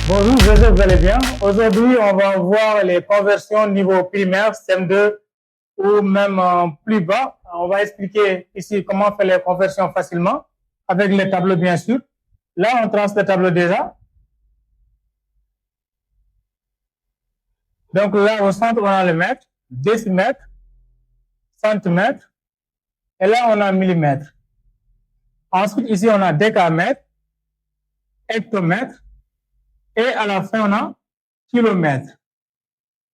Bonjour, j'espère que vous allez bien. Aujourd'hui, on va voir les conversions niveau primaire, CM2 ou même plus bas. On va expliquer ici comment faire les conversions facilement avec les tableaux, bien sûr. Là, on trace le tableau déjà. Donc là, au centre, on a le mètre, décimètre, centimètre. Et là, on a millimètre. Ensuite, ici, on a décamètre, hectomètre. Et à la fin, on a kilomètre.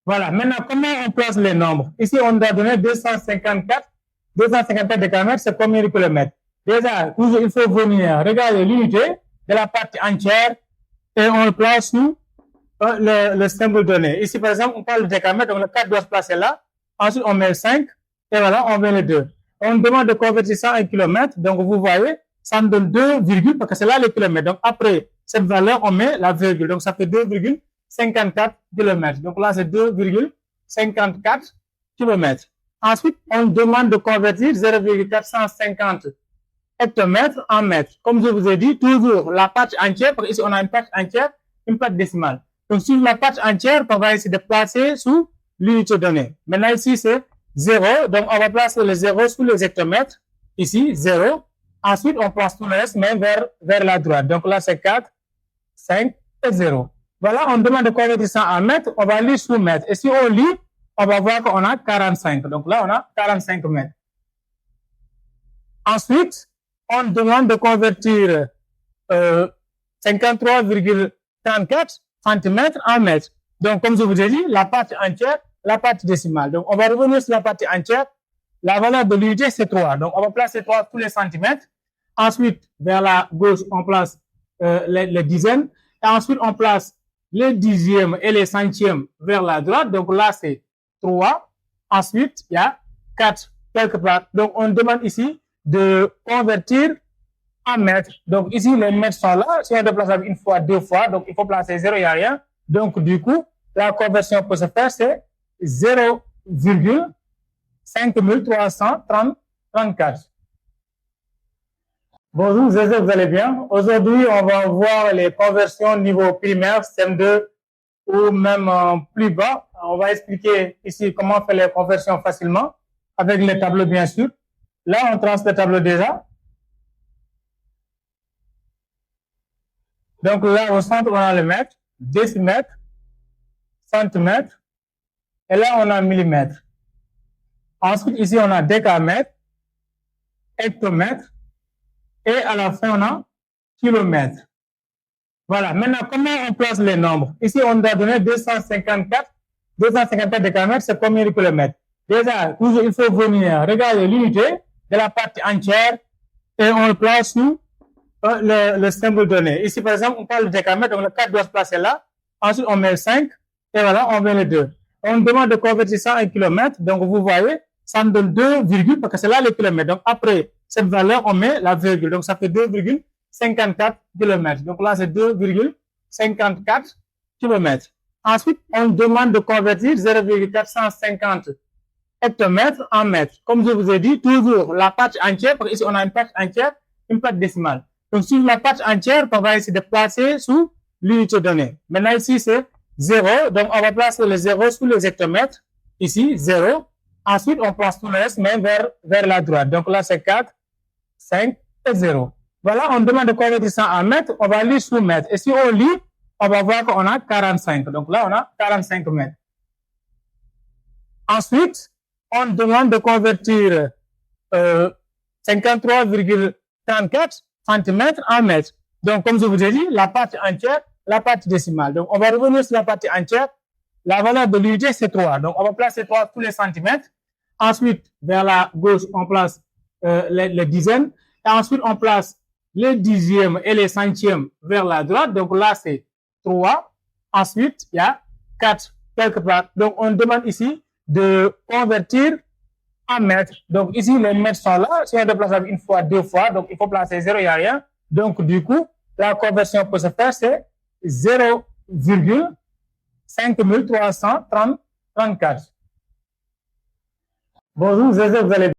Voilà. Maintenant, comment on place les nombres? Ici, on doit donner 254. 254 décamètres, c'est combien de kilomètres? Déjà, toujours, il faut venir regarder l'unité de la partie entière et on le place sous le symbole donné. Ici, par exemple, on parle de décamètre, donc le 4 doit se placer là. Ensuite, on met le 5 et voilà, on met le 2. On demande de convertir ça en kilomètres. Donc, vous voyez, ça me donne 2 virgules parce que c'est là les kilomètres. Donc, après cette valeur, on met la virgule. Donc, ça fait 2,54 km. Donc là, c'est 2,54 km. Ensuite, on demande de convertir 0,450 hectomètres en mètres. Comme je vous ai dit, toujours la partie entière, parce qu'ici, on a une partie entière, une partie décimale. Donc, sur la partie entière, on va essayer de placer sous l'unité donnée. Maintenant, ici, c'est 0. Donc, on va placer le 0 sous les hectomètres. Ici, 0. Ensuite, on place tout le reste, mais vers la droite. Donc là, c'est 4, 5 et 0. Voilà, on demande de convertir ça en mètres. On va lire sous mètres. Et si on lit, on va voir qu'on a 45. Donc là, on a 45 mètres. Ensuite, on demande de convertir 53,34 cm en mètres. Donc, comme je vous ai dit, la partie entière, la partie décimale. Donc, on va revenir sur la partie entière. La valeur de l'unité, c'est 3. Donc, on va placer 3 tous les centimètres. Ensuite, vers la gauche, on place les dizaines. Et ensuite, on place les dixièmes et les centièmes vers la droite. Donc, là, c'est 3. Ensuite, il y a 4 quelque part. Donc, on demande ici de convertir en mètres. Donc, ici, les mètres sont là. Si on déplace une fois, deux fois, donc il faut placer 0, il n'y a rien. Donc, du coup, la conversion peut se faire, c'est 0,5334. Bonjour, j'espère que vous allez bien. Aujourd'hui, on va voir les conversions niveau primaire, CM2 ou même plus bas. On va expliquer ici comment faire les conversions facilement avec les tableaux, bien sûr. Là, on trace le tableau déjà. Donc là, au centre, on a le mètre, décimètre, centimètre. Et là, on a millimètre. Ensuite, ici, on a décamètre, hectomètre. Et à la fin, on a kilomètre. Voilà. Maintenant, comment on place les nombres? Ici, on doit donner 254. 254 décamètres, c'est combien de kilomètres? Déjà, toujours, il faut venir regarder l'unité de la partie entière et on le place sous le symbole donné. Ici, par exemple, on parle de décamètre, donc le 4 doit se placer là. Ensuite, on met le 5 et voilà, on met le 2. On demande de convertir ça en kilomètres. Donc, vous voyez, ça me donne 2 virgules parce que c'est là les kilomètres. Donc, après cette valeur, on met la virgule. Donc, ça fait 2,54 km. Donc là, c'est 2,54 km. Ensuite, on demande de convertir 0,450 hectomètres en mètres. Comme je vous ai dit, toujours la partie entière, parce qu'ici, on a une partie entière, une partie décimale. Donc, sur la partie entière, on va essayer de placer sous l'unité donnée. Maintenant, ici, c'est 0. Donc, on va placer le 0 sous les hectomètres. Ici, 0. Ensuite, on place tout le reste, mais vers la droite. Donc là, c'est 4, 5 et 0. Voilà, on demande de convertir ça en mètres. On va lire sous mètres. Et si on lit, on va voir qu'on a 45. Donc là, on a 45 mètres. Ensuite, on demande de convertir 53,34 cm en mètres. Donc, comme je vous ai dit, la partie entière, la partie décimale. Donc, on va revenir sur la partie entière. La valeur de l'unité, c'est 3. Donc, on va placer 3 tous les centimètres. Ensuite, vers la gauche, on place les dizaines. Et ensuite, on place les dixièmes et les centièmes vers la droite. Donc, là, c'est 3. Ensuite, il y a 4 quelque part. Donc, on demande ici de convertir en mètres. Donc, ici, les mètres sont là. Si on déplace une fois, deux fois, donc il faut placer 0, il n'y a rien. Donc, du coup, la conversion peut se faire, c'est 0,5334. Bonjour, j'espère que vous allez bien.